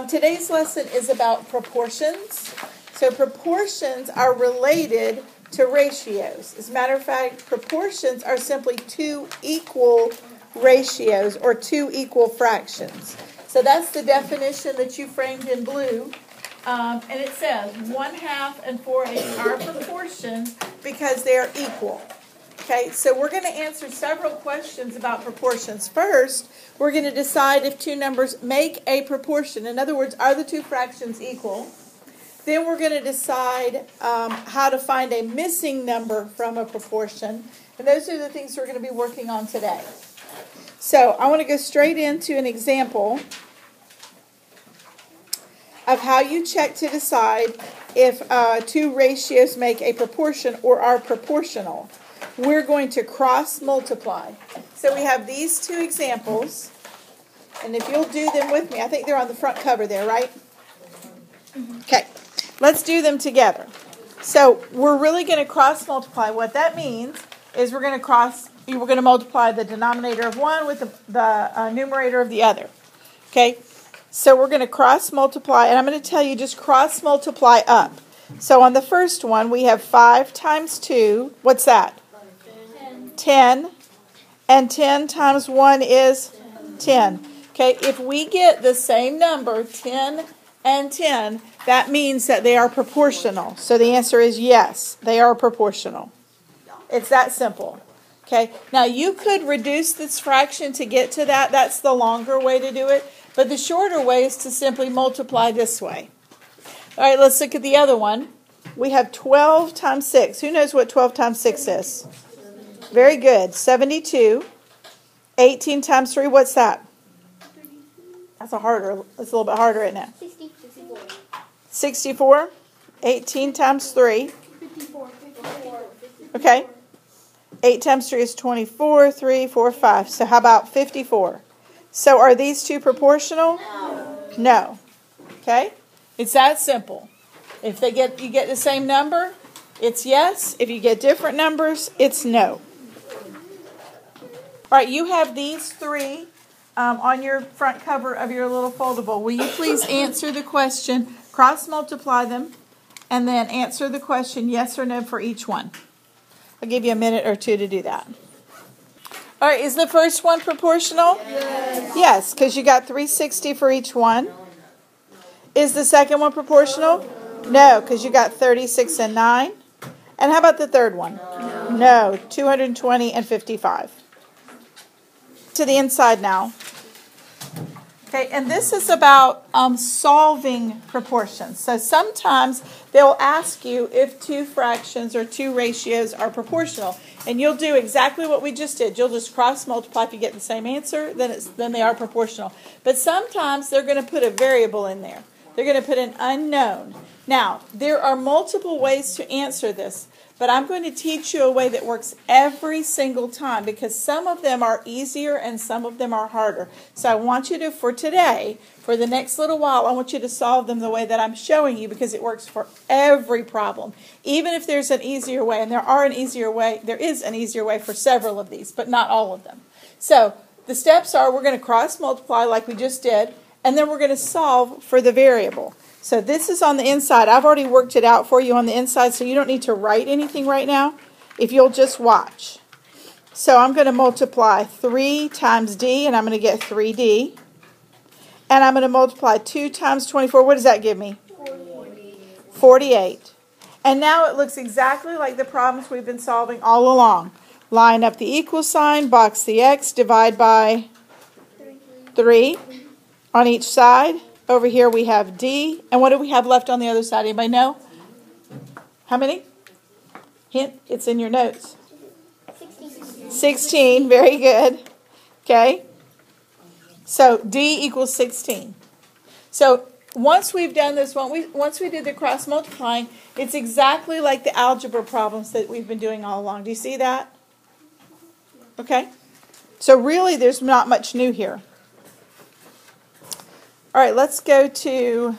Today's lesson is about proportions. So proportions are related to ratios. As a matter of fact, proportions are simply two equal ratios or two equal fractions. So that's the definition that you framed in blue. And it says 1/2 and 4/8 are proportions because they are equal. Okay, so we're going to answer several questions about proportions. First, we're going to decide if two numbers make a proportion. In other words, are the two fractions equal? Then we're going to decide how to find a missing number from a proportion. And those are the things we're going to be working on today. So I want to go straight into an example of how you check to decide if two ratios make a proportion or are proportional. We're going to cross multiply. So we have these two examples, and if you'll do them with me, I think they're on the front cover there, right? Okay, let's do them together. So we're really going to cross multiply. What that means is we're going to multiply the denominator of one with the numerator of the other. Okay, so we're going to cross multiply, and I'm going to tell you just cross multiply up. So on the first one, we have 5 times 2. What's that? 10. And 10 times 1 is 10. Okay, if we get the same number, 10 and 10, that means that they are proportional. So the answer is yes, they are proportional. It's that simple. Okay, now you could reduce this fraction to get to that. That's the longer way to do it. But the shorter way is to simply multiply this way. All right, let's look at the other one. We have 12 times 6. Who knows what 12 times 6 is? Very good. 72. 18 times 3, what's that? That's a little bit harder, isn't it? 64. 18 times 3. Okay. 8 times 3 is 24. 3, 4, 5. So how about 54? So are these two proportional? No. Okay? It's that simple. If you get the same number, it's yes. If you get different numbers, it's no. All right, you have these three on your front cover of your little foldable. Will you please answer the question, cross multiply them, and then answer the question yes or no for each one? I'll give you a minute or two to do that. All right, is the first one proportional? Yes, because you got 360 for each one. Is the second one proportional? No, because you got 36 and 9. And how about the third one? No, 220 and 55. To the inside now. Okay, and this is about solving proportions. So sometimes they'll ask you if two fractions or two ratios are proportional. And you'll do exactly what we just did. You'll just cross multiply. If you get the same answer, then they are proportional. But sometimes they're going to put a variable in there. They're going to put an unknown. Now, there are multiple ways to answer this, but I'm going to teach you a way that works every single time because some of them are easier and some of them are harder. So I want you to, for today, for the next little while, I want you to solve them the way that I'm showing you because it works for every problem. Even if there's an easier way, and there is an easier way for several of these, but not all of them. So the steps are we're going to cross multiply like we just did, and then we're going to solve for the variable. So this is on the inside. I've already worked it out for you on the inside, so you don't need to write anything right now if you'll just watch. So I'm going to multiply 3 times d, and I'm going to get 3d. And I'm going to multiply 2 times 24. What does that give me? 48. And now it looks exactly like the problems we've been solving all along. Line up the equal sign, box the x, divide by 3 on each side. Over here we have D. And what do we have left on the other side? Anybody know? How many? Hint, it's in your notes. 16. Very good. Okay. So D equals 16. So once we've done this, once we did the cross multiplying, it's exactly like the algebra problems that we've been doing all along. Do you see that? Okay. So really there's not much new here. All right, let's go to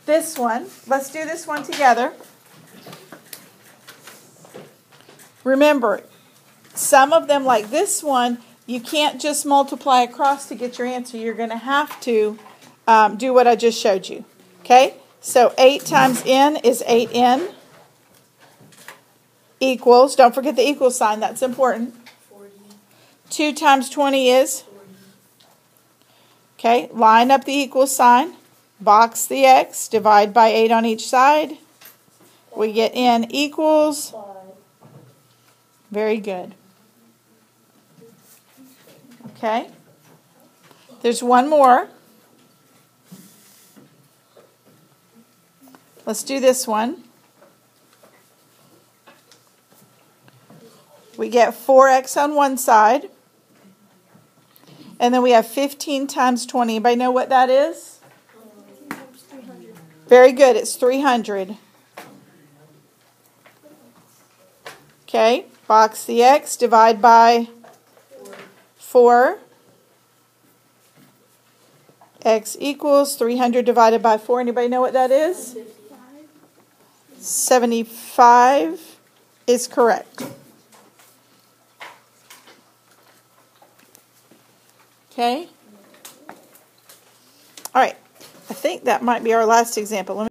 this one. Let's do this one together. Remember, some of them, like this one, you can't just multiply across to get your answer. You're going to have to do what I just showed you. Okay? So 8 times n is 8n equals, don't forget the equal sign, that's important. 40. 2 times 20 is? 40. Okay, line up the equal sign, box the x, divide by 8 on each side. We get n equals? 5. Very good. Okay, there's one more. Let's do this one. We get 4x on one side. And then we have 15 times 20. Anybody know what that is? 15 times 300. Very good. It's 300. Okay. Box the x. Divide by 4. X equals 300 divided by 4. Anybody know what that is? 75 is correct. Okay. All right. I think that might be our last example.